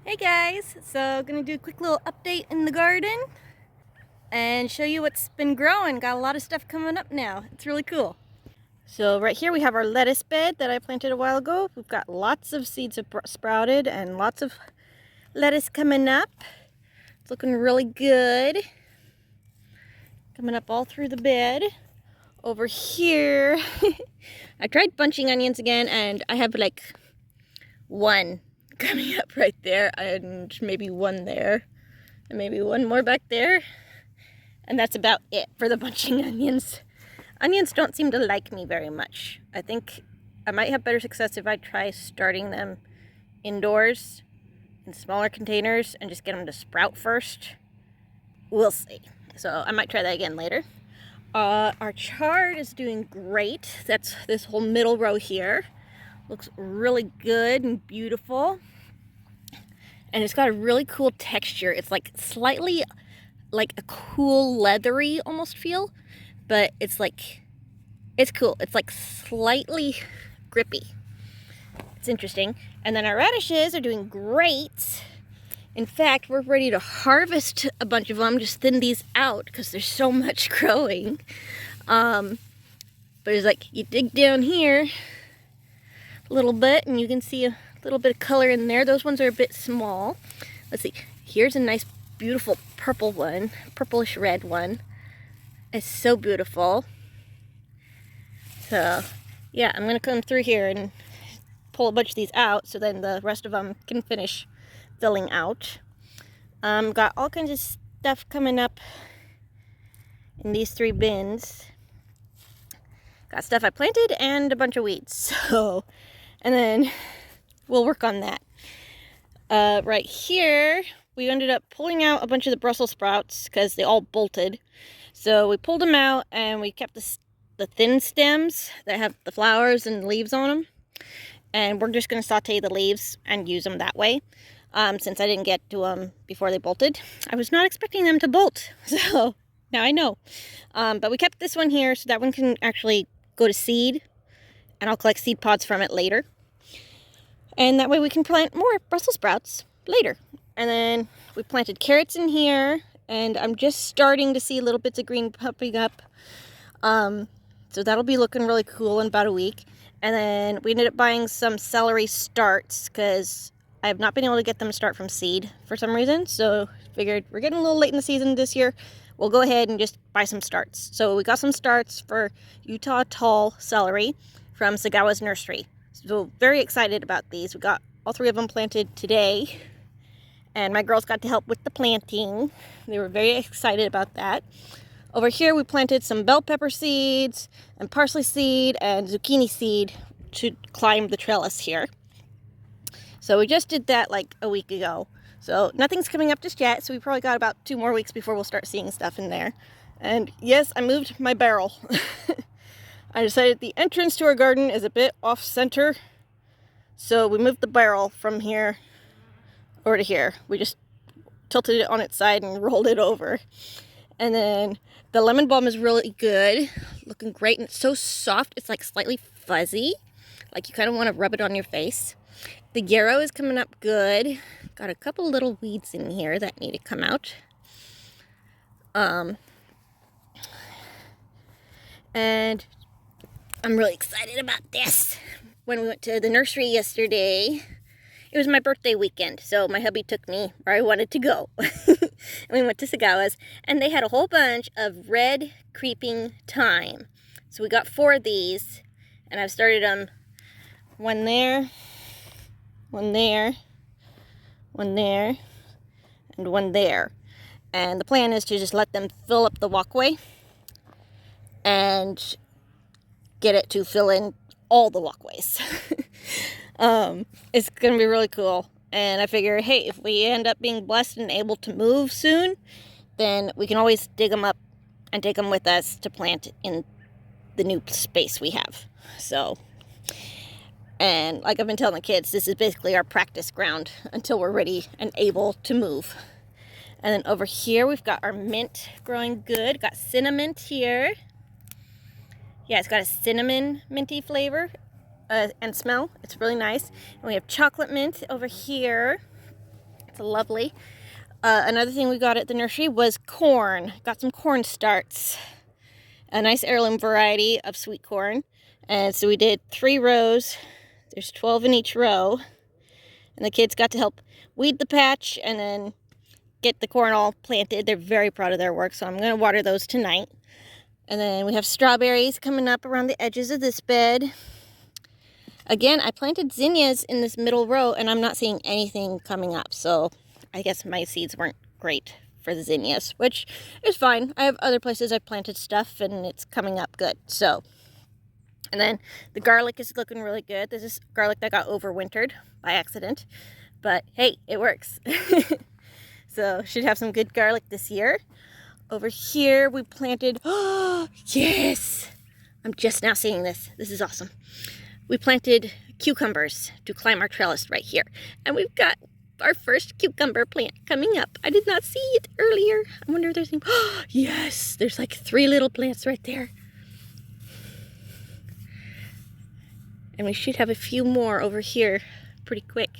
Hey guys, so gonna do a quick little update in the garden and show you what's been growing. Got a lot of stuff coming up now. It's really cool. So right here we have our lettuce bed that I planted a while ago. We've got lots of seeds have sprouted and lots of lettuce coming up. It's looking really good. Coming up all through the bed. Over here, I tried bunching onions again and I have like one coming up right there and maybe one there and maybe one more back there, and that's about it for the bunching onions. Onions don't seem to like me very much. I think I might have better success if I try starting them indoors in smaller containers and just get them to sprout first. We'll see. So I might try that again later. Our chard is doing great. That's this whole middle row here. Looks really good and beautiful. And it's got a really cool texture. It's like slightly like a cool leathery almost feel, but it's cool. It's like slightly grippy. It's interesting. And then our radishes are doing great. In fact, we're ready to harvest a bunch of them, just thin these out because there's so much growing. But it's like you dig down here a little bit and you can see a little bit of color in there. Those ones are a bit small. Let's see. Here's a nice, beautiful purple one, purplish red one. It's so beautiful. So, yeah, I'm gonna come through here and pull a bunch of these out so then the rest of them can finish filling out. Got all kinds of stuff coming up in these 3 bins. Got stuff I planted and a bunch of weeds. So, and then we'll work on that. Right here, we ended up pulling out a bunch of the Brussels sprouts because they all bolted. So we pulled them out and we kept the thin stems that have the flowers and leaves on them. And we're just going to saute the leaves and use them that way. Since I didn't get to them before they bolted. I was not expecting them to bolt. So now I know. But we kept this one here so that one can actually go to seed. And I'll collect seed pods from it later. And that way we can plant more Brussels sprouts later. And then we planted carrots in here. And I'm just starting to see little bits of green popping up. So that'll be looking really cool in about a week. And then we ended up buying some celery starts because I have not been able to get them to start from seed for some reason. So figured we're getting a little late in the season this year. We'll go ahead and just buy some starts. So we got some starts for Utah tall celery from Tsugawas Nursery. So very excited about these. We got all 3 of them planted today. And my girls got to help with the planting. They were very excited about that. Over here we planted some bell pepper seeds and parsley seed and zucchini seed to climb the trellis here. So we just did that like a week ago. So nothing's coming up just yet. So we probably got about 2 more weeks before we'll start seeing stuff in there. And yes, I moved my barrel. I decided the entrance to our garden is a bit off center. So we moved the barrel from here over to here. We just tilted it on its side and rolled it over. And then the lemon balm is really good. Looking great. And it's so soft. It's like slightly fuzzy. Like you kind of want to rub it on your face. The yarrow is coming up good. Got a couple little weeds in here that need to come out. And I'm really excited about this. When we went to the nursery yesterday, it was my birthday weekend, so my hubby took me where I wanted to go. And we went to Tsugawas, and they had a whole bunch of red creeping thyme. So we got 4 of these, and I've started them one there, one there, one there, and one there. And the plan is to just let them fill up the walkway and get it to fill in all the walkways. It's going to be really cool. And I figure, hey, if we end up being blessed and able to move soon, then we can always dig them up and take them with us to plant in the new space we have. So, and like I've been telling the kids, this is basically our practice ground until we're ready and able to move. And then over here, we've got our mint growing good. Got cinnamon here. Yeah, it's got a cinnamon minty flavor and smell. It's really nice. And we have chocolate mint over here. That's lovely. Another thing we got at the nursery was corn. Got some corn starts. A nice heirloom variety of sweet corn. And so we did 3 rows. There's 12 in each row. And the kids got to help weed the patch and then get the corn all planted. They're very proud of their work, so I'm going to water those tonight. And then we have strawberries coming up around the edges of this bed. Again, I planted zinnias in this middle row, and I'm not seeing anything coming up. So I guess my seeds weren't great for the zinnias, which is fine. I have other places I've planted stuff, and it's coming up good. So, and then the garlic is looking really good. This is garlic that got overwintered by accident. But hey, it works. So should have some good garlic this year. Over here we planted, oh yes! I'm just now seeing this. This is awesome. We planted cucumbers to climb our trellis right here. And we've got our first cucumber plant coming up. I did not see it earlier. I wonder if there's any, oh yes! There's like 3 little plants right there. And we should have a few more over here pretty quick.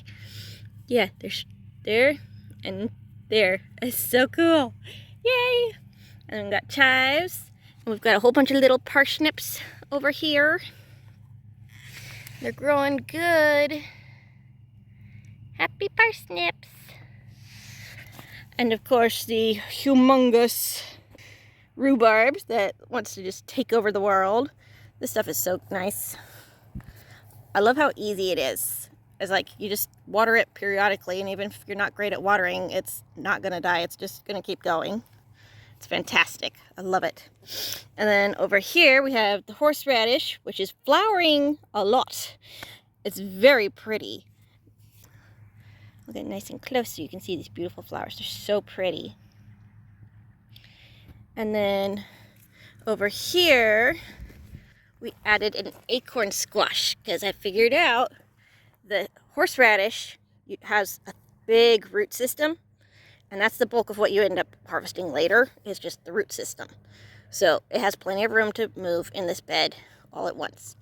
Yeah, there's there and there. It's so cool. Yay! And we've got chives. And we've got a whole bunch of little parsnips over here. They're growing good. Happy parsnips. And of course the humongous rhubarb that wants to just take over the world. This stuff is so nice. I love how easy it is. It's like you just water it periodically, and even if you're not great at watering, it's not going to die. It's just going to keep going. It's fantastic. I love it. And then over here we have the horseradish, which is flowering a lot. It's very pretty. I'll get nice and close so you can see these beautiful flowers. They're so pretty. And then over here we added an acorn squash because I figured out the horseradish has a big root system, and that's the bulk of what you end up harvesting later is just the root system. So it has plenty of room to move in this bed all at once.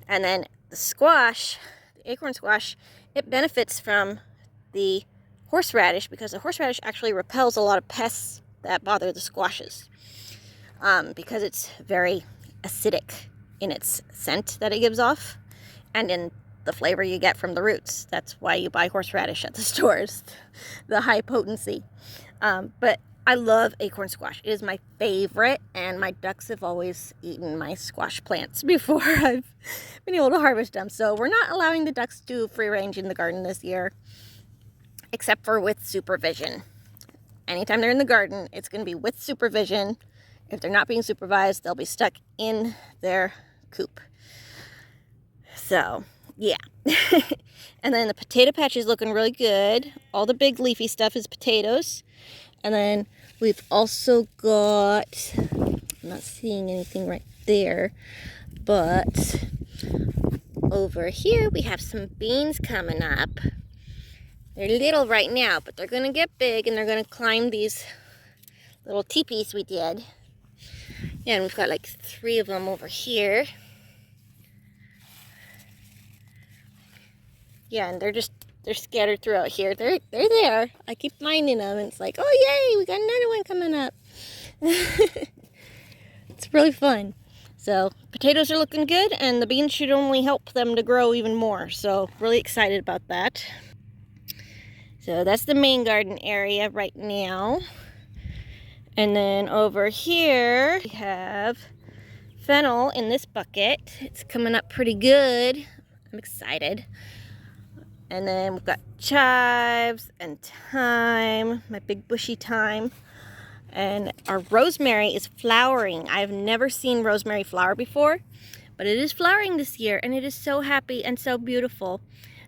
And then the squash, the acorn squash, it benefits from the horseradish because the horseradish actually repels a lot of pests that bother the squashes because it's very acidic in its scent that it gives off and in the flavor you get from the roots. That's why you buy horseradish at the stores, the high potency. But I love acorn squash. It is my favorite, and my ducks have always eaten my squash plants before I've been able to harvest them. So we're not allowing the ducks to free range in the garden this year, except for with supervision. Anytime they're in the garden, it's going to be with supervision. If they're not being supervised, they'll be stuck in their coop. So yeah. And then the potato patch is looking really good. All the big leafy stuff is potatoes. And then we've also got, I'm not seeing anything right there, but over here we have some beans coming up. They're little right now, but they're going to get big and they're going to climb these little teepees we did. Yeah, and we've got like 3 of them over here. Yeah, and they're scattered throughout here. They're there. I keep finding them, and it's like, oh yay, we got another one coming up. It's really fun. So potatoes are looking good, and the beans should only help them to grow even more. So really excited about that. So that's the main garden area right now. And then over here we have fennel in this bucket. It's coming up pretty good. I'm excited. And then we've got chives and thyme, my big bushy thyme. And our rosemary is flowering. I've never seen rosemary flower before, but it is flowering this year, and it is so happy and so beautiful.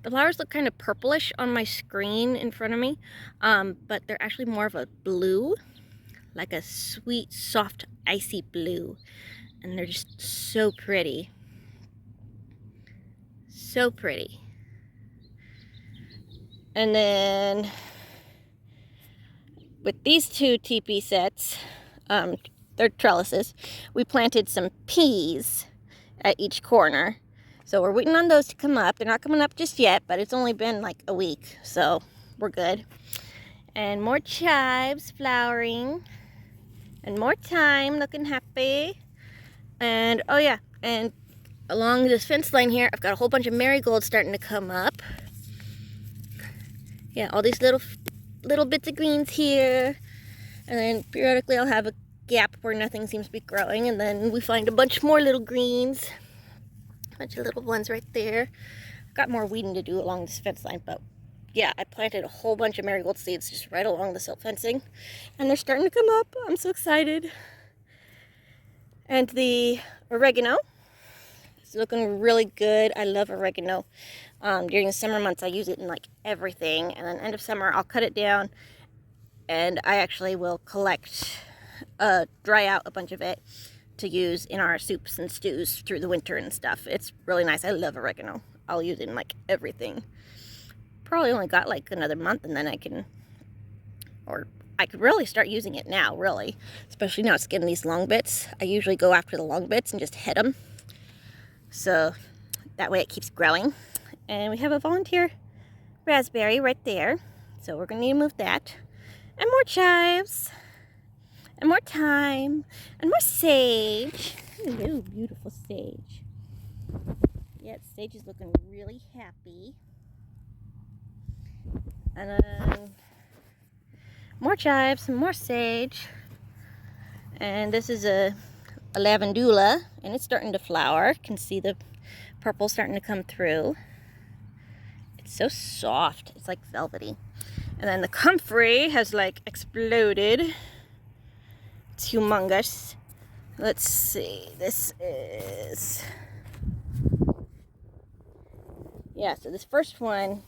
The flowers look kind of purplish on my screen in front of me, but they're actually more of a blue, like a sweet, soft, icy blue. And they're just so pretty. So pretty. And then with these 2 teepee sets, they're trellises, we planted some peas at each corner. So we're waiting on those to come up. They're not coming up just yet, but it's only been like a week, so we're good. And more chives flowering. And more thyme looking happy. And oh yeah, and along this fence line here, I've got a whole bunch of marigolds starting to come up. Yeah, all these little bits of greens here. And then periodically I'll have a gap where nothing seems to be growing, and then we find a bunch more little greens. A bunch of little ones right there. Got more weeding to do along this fence line, but yeah, I planted a whole bunch of marigold seeds just right along the silt fencing, and they're starting to come up. I'm so excited. And the oregano is looking really good. I love oregano. During the summer months, I use it in like everything, and then end of summer, I'll cut it down, and I actually will collect, dry out a bunch of it to use in our soups and stews through the winter and stuff. It's really nice. I love oregano. I'll use it in like everything. Probably only got like another month, and then I could really start using it now, really. Especially now it's getting these long bits. I usually go after the long bits and just hit them. So that way it keeps growing. And we have a volunteer raspberry right there. So we're going to need to move that. And more chives. And more thyme. And more sage. Hello, beautiful sage. Yeah, sage is looking really happy. And then more chives and more sage. And this is a lavandula, and it's starting to flower. You can see the purple starting to come through. It's so soft. It's like velvety. And then the comfrey has like exploded. It's humongous. Let's see. This is... yeah, so this first one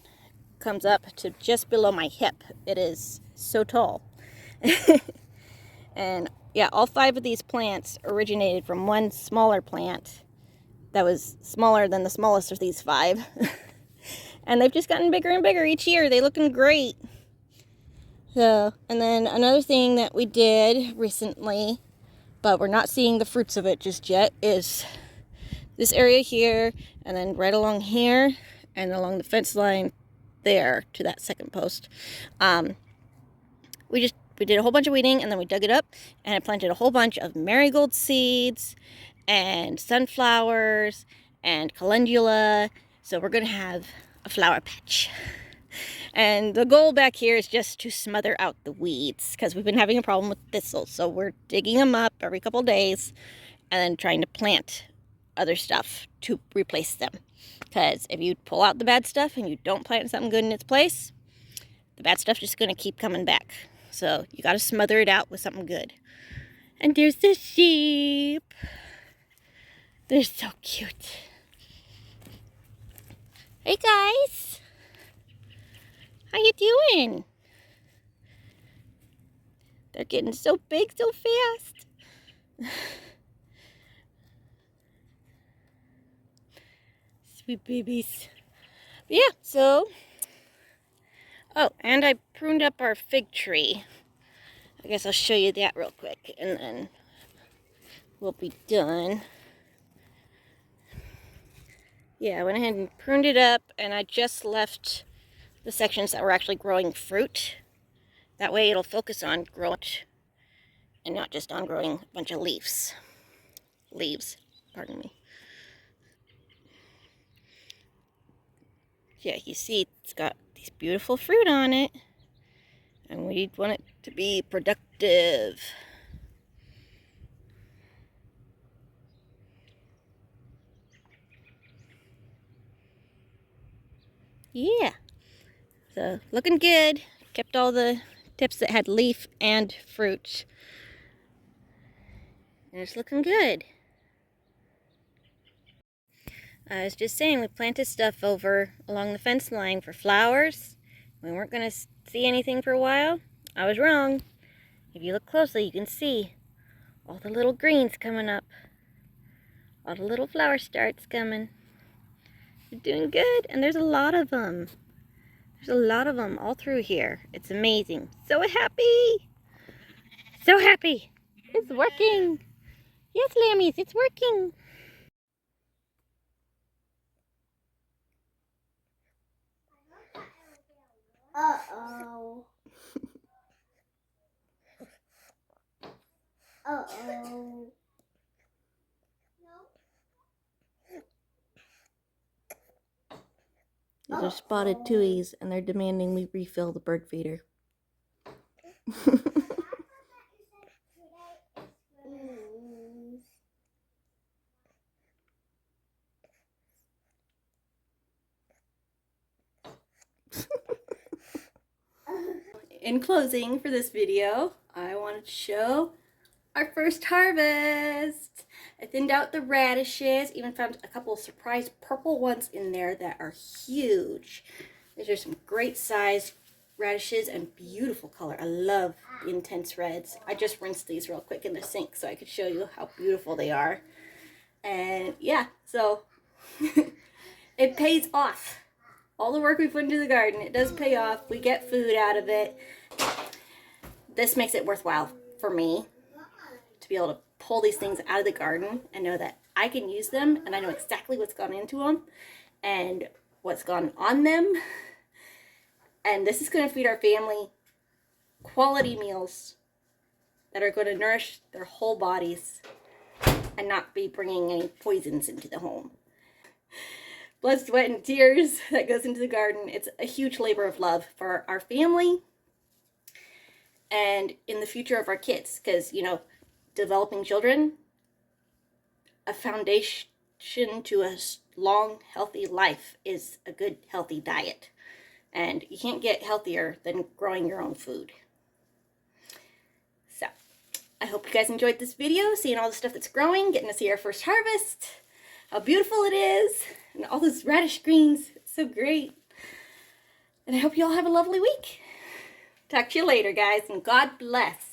comes up to just below my hip. It is so tall. And yeah, all 5 of these plants originated from one smaller plant that was smaller than the smallest of these 5. And they've just gotten bigger and bigger each year. They're looking great. So, and then another thing that we did recently, but we're not seeing the fruits of it just yet, is this area here, and then right along here, and along the fence line there to that second post. We did a whole bunch of weeding, and then we dug it up, and I planted a whole bunch of marigold seeds and sunflowers and calendula. So we're going to have a flower patch. And the goal back here is just to smother out the weeds, because we've been having a problem with thistles. So we're digging them up every couple days and then trying to plant other stuff to replace them. Because if you pull out the bad stuff and you don't plant something good in its place, the bad stuff's just going to keep coming back. So you got to smother it out with something good. And there's the sheep. They're so cute. Hey guys. How you doing? They're getting so big so fast. Sweet babies. Yeah, so... oh, and I pruned up our fig tree. I guess I'll show you that real quick, and then we'll be done. Yeah, I went ahead and pruned it up, and I just left the sections that were actually growing fruit. That way it'll focus on growing and not just on growing a bunch of leaves. Pardon me. Yeah, you see it's got these beautiful fruit on it, and we want it to be productive. Yeah, so looking good. Kept all the tips that had leaf and fruit, and it's looking good. I was just saying, we planted stuff over along the fence line for flowers. We weren't going to see anything for a while. I was wrong. If you look closely, you can see all the little greens coming up. All the little flower starts coming. You're doing good, and there's a lot of them. There's a lot of them all through here. It's amazing. So happy! So happy! It's working! Yes, lammies, it's working! Uh-oh. Uh-oh. These are spotted tuies, and they're demanding we refill the bird feeder. In closing for this video, I wanted to show our first harvest. I thinned out the radishes, even found a couple of surprise purple ones in there that are huge. These are some great sized radishes and beautiful color. I love the intense reds. I just rinsed these real quick in the sink so I could show you how beautiful they are. And yeah, so it pays off. All the work we put into the garden, it does pay off. We get food out of it. This makes it worthwhile for me to be able to pull these things out of the garden and know that I can use them and I know exactly what's gone into them and what's gone on them. And this is going to feed our family quality meals that are going to nourish their whole bodies and not be bringing any poisons into the home. Blood, sweat, and tears that goes into the garden. It's a huge labor of love for our family and in the future of our kids, because, you know, developing children, a foundation to a long, healthy life is a good, healthy diet. And you can't get healthier than growing your own food. So, I hope you guys enjoyed this video, seeing all the stuff that's growing, getting to see our first harvest, how beautiful it is, and all those radish greens. It's so great. And I hope you all have a lovely week. Talk to you later, guys, and God bless.